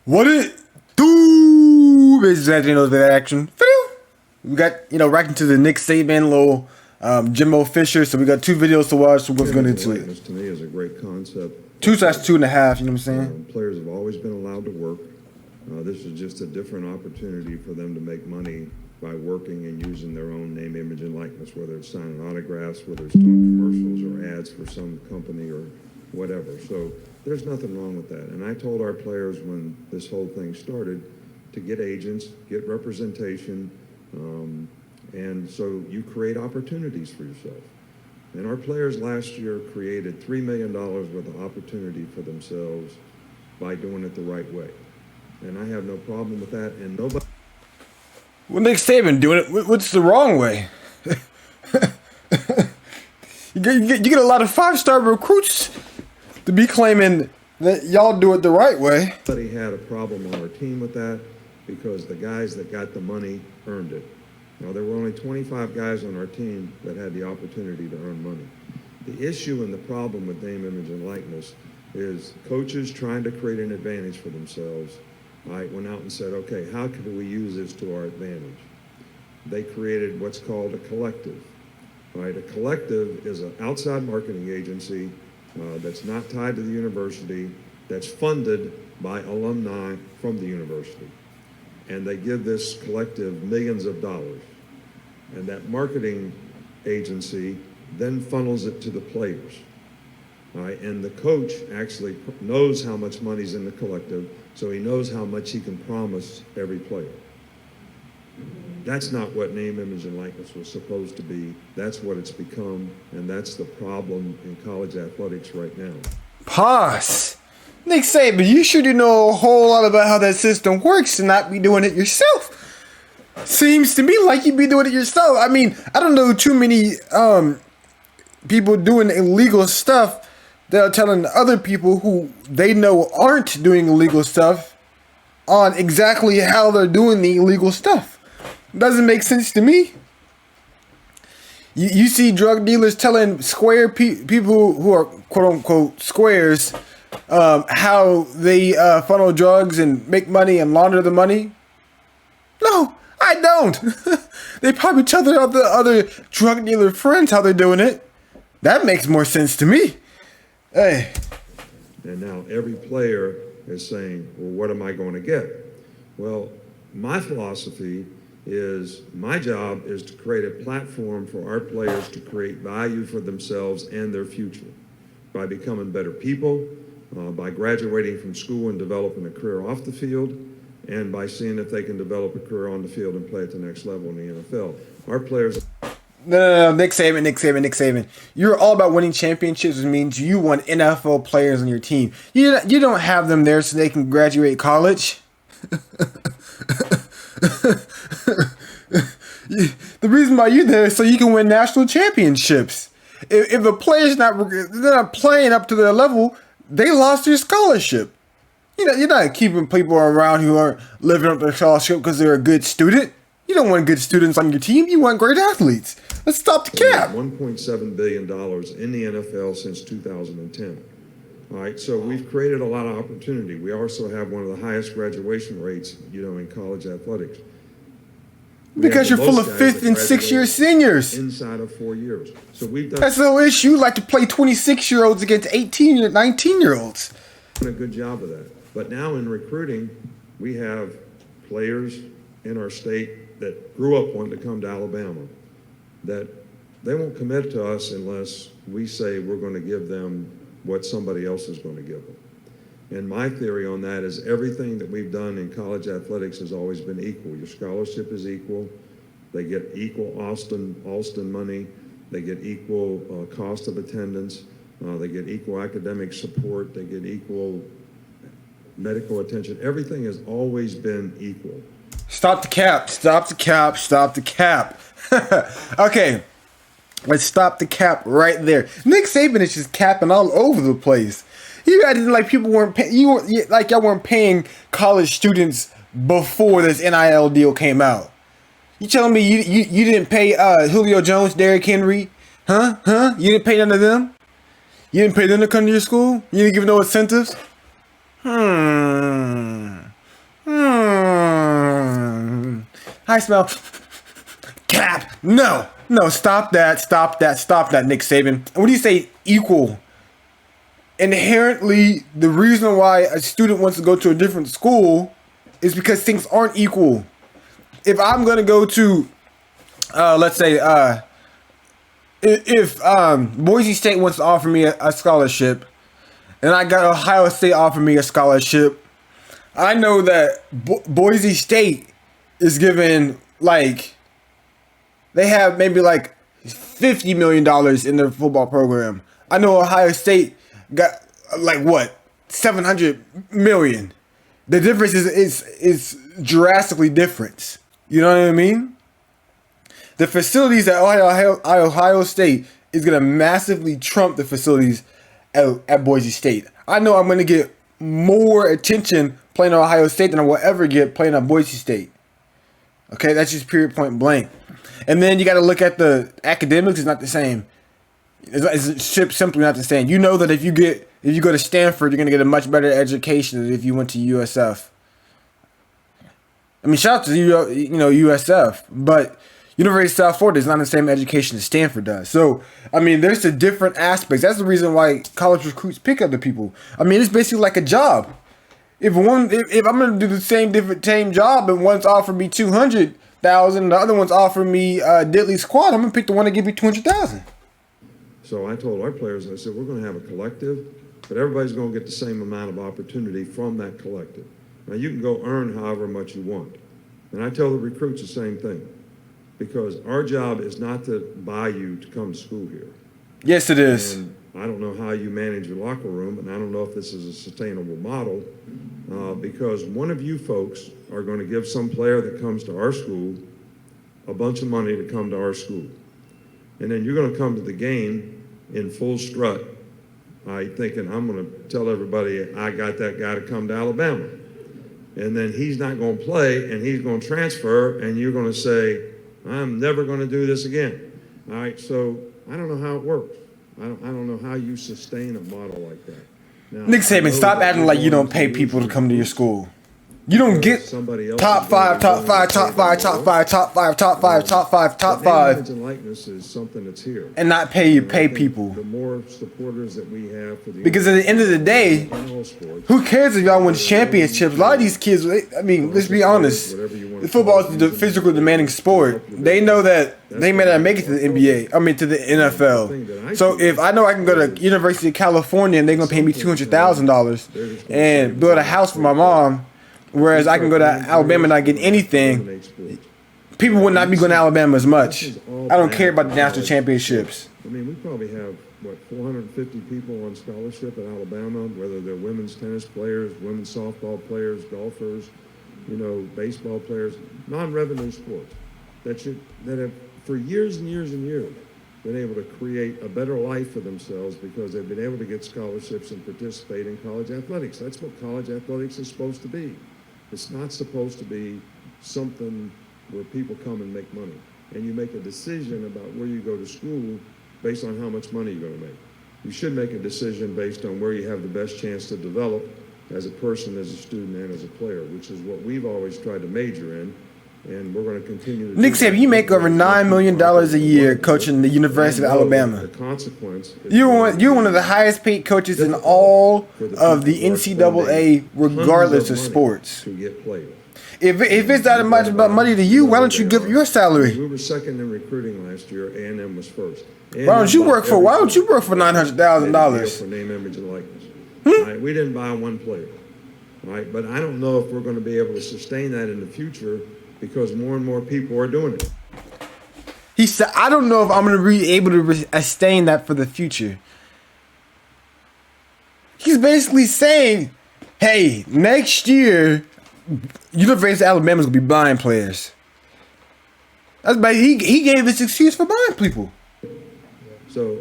What it do? Bitches at that action. We got, right into the Nick Saban, little Jimbo Fisher. So we got two videos to watch. So we're going into it. To me is a great concept. 2/2.5. You know what I'm saying? Players have always been allowed to work. This is just a different opportunity for them to make money by working and using their own name, image, and likeness, whether it's signing autographs, whether it's doing commercials or ads for some company or whatever. So there's nothing wrong with that. And I told our players when this whole thing started to get agents, get representation, and so you create opportunities for yourself. And our players last year created $3 million worth of opportunity for themselves by doing it the right way. And I have no problem with that. And nobody. Well, Nick Saban doing it. What's the wrong way? you get a lot of 5-star recruits to be claiming that y'all do it the right way. Nobody had a problem on our team with that because the guys that got the money earned it. Now, there were only 25 guys on our team that had the opportunity to earn money. The issue and the problem with name, image, and likeness is coaches trying to create an advantage for themselves. I went out and said, okay, how can we use this to our advantage? They created what's called a collective. Right? A collective is an outside marketing agency that's not tied to the university, that's funded by alumni from the university. And they give this collective millions of dollars. And that marketing agency then funnels it to the players. All right? And the coach actually knows how much money's in the collective, so he knows how much he can promise every player. That's not what name, image, and likeness was supposed to be. That's what it's become, and that's the problem in college athletics right now. Pause. Nick Saban, you sure do know a whole lot about how that system works and not be doing it yourself. Seems to me like you be doing it yourself. I mean, I don't know too many people doing illegal stuff that are telling other people who they know aren't doing illegal stuff on exactly how they're doing the illegal stuff. Doesn't make sense to me. You see drug dealers telling square people who are quote-unquote squares how they funnel drugs and make money and launder the money? No, I don't. They probably tell their other drug dealer friends how they're doing it. That makes more sense to me. Hey. And now every player is saying, well, what am I going to get? Well, my philosophy is my job is to create a platform for our players to create value for themselves and their future by becoming better people, by graduating from school and developing a career off the field, and by seeing if they can develop a career on the field and play at the next level in the NFL. Our players... No, Nick Saban. You're all about winning championships, which means you want NFL players on your team. You don't have them there so they can graduate college. The reason why you're there is so you can win national championships. If a player's they're not playing up to their level, they lost their scholarship. You're not keeping people around who aren't living up to their scholarship because they're a good student. You don't want good students on your team. You want great athletes. Let's stop the cap. $1.7 billion in the NFL since 2010. All right, so we've created a lot of opportunity. We also have one of the highest graduation rates, in college athletics. Because you're full of 5th and 6th year seniors. Inside of 4 years. So we've done. That's no issue. You like to play 26-year-olds against 18 or 19-year-olds. Done a good job of that. But now in recruiting, we have players in our state that grew up wanting to come to Alabama that they won't commit to us unless we say we're going to give them what somebody else is going to give them. And my theory on that is everything that we've done in college athletics has always been equal. Your scholarship is equal. They get equal Alston money. They get equal cost of attendance. They get equal academic support. They get equal medical attention. Everything has always been equal. Stop the cap. Okay. Let's stop the cap right there. Nick Saban is just capping all over the place. You acted like people weren't y'all weren't paying college students before this NIL deal came out. You telling me you didn't pay Julio Jones, Derrick Henry? Huh? You didn't pay none of them? You didn't pay them to come to your school? You didn't give no incentives? I smell cap. No, stop that, Nick Saban. And when you say equal, inherently, the reason why a student wants to go to a different school is because things aren't equal. If I'm going to go to, let's say, if Boise State wants to offer me a scholarship, and I got Ohio State offer me a scholarship, I know that Boise State is given, like, they have maybe like $50 million in their football program. I know Ohio State got like what, 700 million. The difference is drastically different. You know what I mean? The facilities at Ohio State is gonna massively trump the facilities at Boise State. I know I'm gonna get more attention playing at Ohio State than I will ever get playing at Boise State. Okay, that's just period, point blank. And then you got to look at the academics. It's not the same. It's simply not the same. You know that if you go to Stanford, you're gonna get a much better education than if you went to USF. I mean, shout out to USF, but University of South Florida is not the same education as Stanford does. So, I mean, there's a different aspects. That's the reason why college recruits pick other people. I mean, it's basically like a job. If I'm gonna do the same job and one's offering me $200,000, the other one's offering me diddly squat, I'm gonna pick the one that give me $200,000. So I told our players, I said, we're going to have a collective, but everybody's going to get the same amount of opportunity from that collective. Now, you can go earn however much you want. And I tell the recruits the same thing, because our job is not to buy you to come to school here. Yes, it is. And I don't know how you manage your locker room, and I don't know if this is a sustainable model, because one of you folks are going to give some player that comes to our school a bunch of money to come to our school. And then you're going to come to the game in full strut, thinking, I'm going to tell everybody I got that guy to come to Alabama. And then he's not going to play, and he's going to transfer, and you're going to say, I'm never going to do this again. All right, so I don't know how it works. I don't know how you sustain a model like that. Now, Nick Saban, stop acting like you don't pay people to come to your school. You don't get top five. Image and likeness is something that's here. And not pay people. The more supporters that we have for the because at the end of the day, who cares if y'all win championships? A lot of these kids, I mean, let's be honest. Football is the physical demanding sport. They know that they may not make it to the NBA. I mean, to the NFL. So if I know I can go to University of California and they're gonna pay me $200,000 and build a house for my mom, whereas I can go to Alabama and not get anything, people would not be going to Alabama as much. I don't care about the national championships. I mean, we probably have, 450 people on scholarship at Alabama, whether they're women's tennis players, women's softball players, golfers, baseball players, non-revenue sports that have, for years and years and years, been able to create a better life for themselves because they've been able to get scholarships and participate in college athletics. That's what college athletics is supposed to be. It's not supposed to be something where people come and make money. And you make a decision about where you go to school based on how much money you're going to make. You should make a decision based on where you have the best chance to develop as a person, as a student, and as a player, which is what we've always tried to major in. And we're going to continue to Nick Saban, you make over $9 million a year coaching the University of Alabama. The consequence. You're one of the highest paid coaches in all of the NCAA, regardless of sports. To get players. If it's that much about money to you, why don't you give your salary? We were second in recruiting last year. A&M was first. Why don't you work for $900,000? For name, image, and likeness. Right? We didn't buy one player. Right? But I don't know if we're going to be able to sustain that in the future because more and more people are doing it. He said, I don't know if I'm going to be able to sustain that for the future. He's basically saying, hey, next year, University of Alabama is going to be buying players. That's but he gave his excuse for buying people. So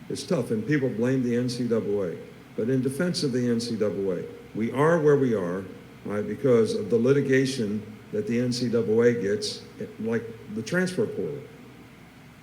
it's tough, and people blame the NCAA. But in defense of the NCAA, we are where we are, right, because of the litigation that the NCAA gets, like the transfer portal.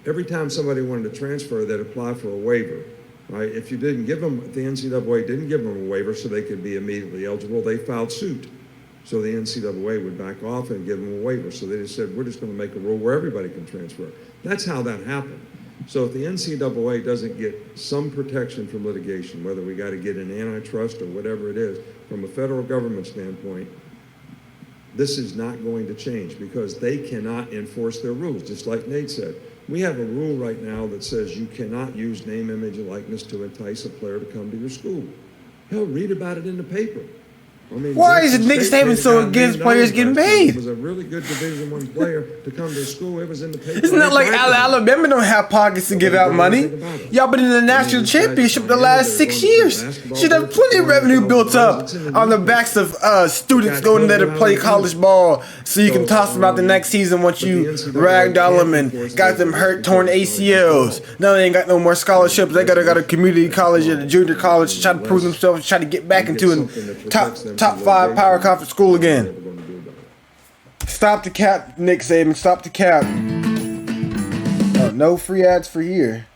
Every time somebody wanted to transfer, they'd apply for a waiver. Right? If the NCAA didn't give them a waiver so they could be immediately eligible, they filed suit. So the NCAA would back off and give them a waiver. So they just said, we're just going to make a rule where everybody can transfer. That's how that happened. So if the NCAA doesn't get some protection from litigation, whether we got to get an antitrust or whatever it is, from a federal government standpoint, this is not going to change because they cannot enforce their rules. Just like Nate said, we have a rule right now that says you cannot use name, image, and likeness to entice a player to come to your school. Hell, read about it in the paper. I mean, why is Nick Saban so against players getting paid? He was a really good Division I player to come to school. It was in the paper. It's not like Alabama don't have pockets to give out money. Y'all been in the national championship the last 6 years. Should have plenty of revenue built up on the backs of students going there to play college ball, so you can toss them out the next season once you ragdoll them and got them hurt, torn ACLs. Now they ain't got no more scholarships. They gotta go to community college or the junior college to try to prove themselves, try to get back into a top 5 power conference school again. Stop the cap, Nick Saban. Stop the cap. Oh, no free ads for here.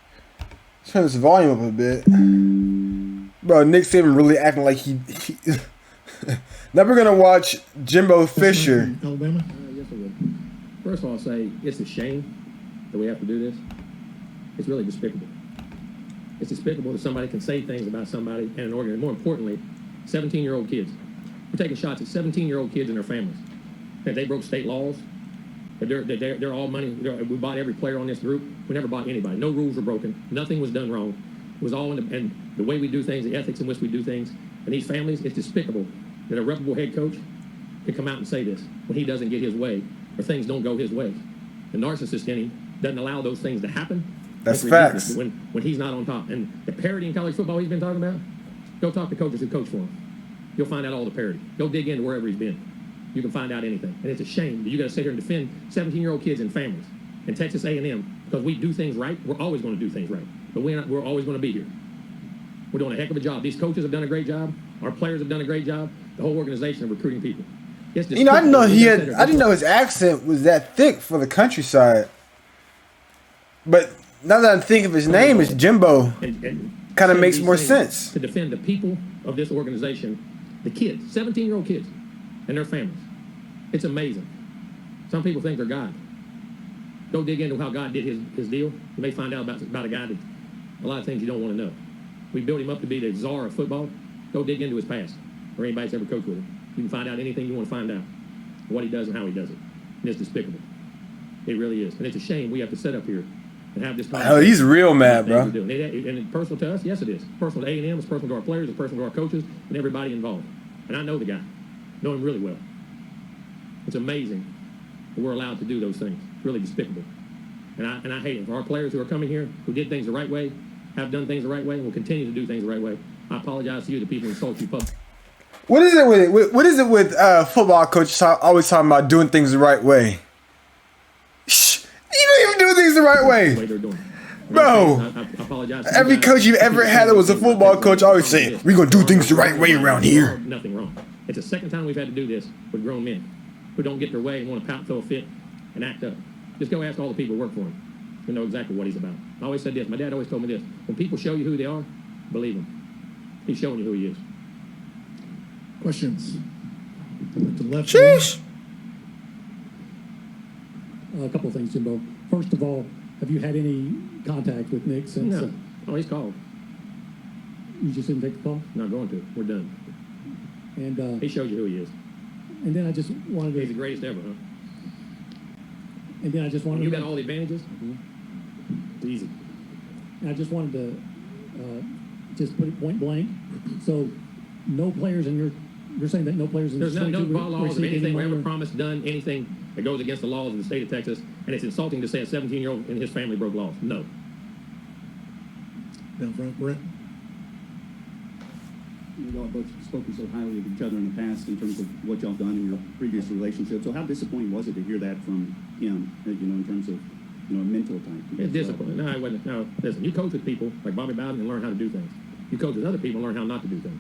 Let's turn this volume up a bit. Bro, Nick Saban really acting like he Now we're going to watch Jimbo Fisher. Alabama? Yes, I would. First of all, I'll say it's a shame that we have to do this. It's really despicable. It's despicable that somebody can say things about somebody and an organization. More importantly, 17-year-old kids. We're taking shots at 17-year-old kids and their families. That they broke state laws. That they're all money. We bought every player on this group. We never bought anybody. No rules were broken. Nothing was done wrong. It was all and the way we do things, the ethics in which we do things. And these families, it's despicable that a reputable head coach can come out and say this when he doesn't get his way or things don't go his way. The narcissist in him doesn't allow those things to happen. That's facts. When he's not on top. And the parity in college football he's been talking about, go talk to coaches who coach for him. You'll find out all the parity. Go dig into wherever he's been. You can find out anything. And it's a shame that you got to sit here and defend 17-year-old kids and families. In Texas A&M, because we do things right, we're always going to do things right. But we're always going to be here. We're doing a heck of a job. These coaches have done a great job. Our players have done a great job. The whole organization of recruiting people. You know, I didn't know his accent was that thick for the countryside. But now that I'm thinking of his name, is Jimbo. Kind of makes more sense. To defend the people of this organization, the kids, 17-year-old kids, and their families. It's amazing. Some people think they're God. Go dig into how God did his deal. You may find out about a guy that a lot of things you don't want to know. We built him up to be the czar of football. Go dig into his past, or anybody that's ever coached with him. You can find out anything you want to find out, what he does and how he does it. And it's despicable. It really is. And it's a shame we have to sit up here and have this conversation. Oh, he's real mad, bro. And it's personal to us? Yes, it is. It's personal to A&M. It's personal to our players. It's personal to our coaches and everybody involved. And I know the guy. Know him really well. It's amazing that we're allowed to do those things. It's really despicable. And I hate it. For our players who are coming here, who did things the right way, have done things the right way, and will continue to do things the right way, I apologize to you, the people who insult you publicly. What is it with football coaches always talking about doing things the right way? Shh, you don't even do things the right way. The way they're doing it. Bro, I apologize. Every coach you've ever had that was a football coach always saying, we're going to do things the right way around here. Nothing wrong. It's the second time we've had to do this with grown men who don't get their way and want to pout, throw a fit, and act up. Just go ask all the people who work for him who know exactly what he's about. I always said this. My dad always told me this. When people show you who they are, believe him. He's showing you who he is. Questions? To the left. Sheesh. A couple of things, Jimbo. First of all, have you had any contact with Nick since? No. Oh, he's called. You just didn't take the call? Not going to. We're done. And he shows you who he is. And then I just wanted to. He's the greatest ever, huh? And then I just wanted. You to, got all the advantages. It's easy. And I just wanted to just put it point blank. So, no players in you're saying that no players in there's no laws of anything we ever money? promised, done anything that goes against the laws of the state of Texas, and it's insulting to say a 17-year-old and his family broke laws. No. Down front, Brett. You all both spoken so highly of each other in the past in terms of what y'all done in your previous relationship. So how disappointing was it to hear that from him, in terms of, a mental type? It's discipline. No, I wasn't. No, listen, you coach with people like Bobby Bowden and learn how to do things. You coach with other people and learn how not to do things.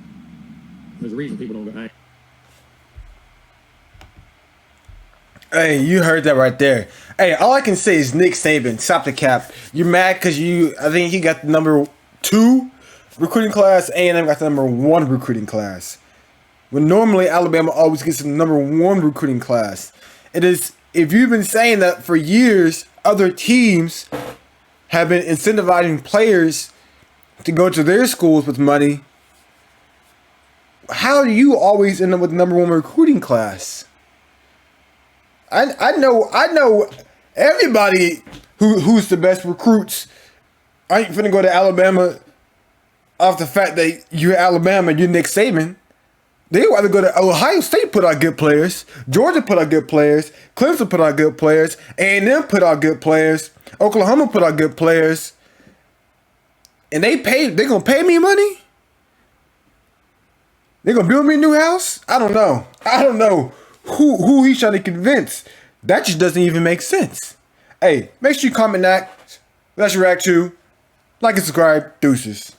There's a reason people don't go, Hey, you heard that right there. Hey, all I can say is Nick Saban, stop the cap. You're mad because I think he got the number 2 recruiting class. A&M got the number 1 recruiting class. when normally Alabama always gets the number one recruiting class. It is, if you've been saying that for years, other teams have been incentivizing players to go to their schools with money, how do you always end up with the number one recruiting class? I know everybody who's the best recruits. I ain't finna go to Alabama off the fact that you're Alabama, you're Nick Saban. They rather go to Ohio State, put out good players. Georgia put out good players. Clemson put out good players. A&M put out good players. Oklahoma put out good players. And they gonna pay me money? They gonna build me a new house? I don't know who he's trying to convince. That just doesn't even make sense. Hey, make sure you comment that. Let's react to. Like and subscribe. Deuces.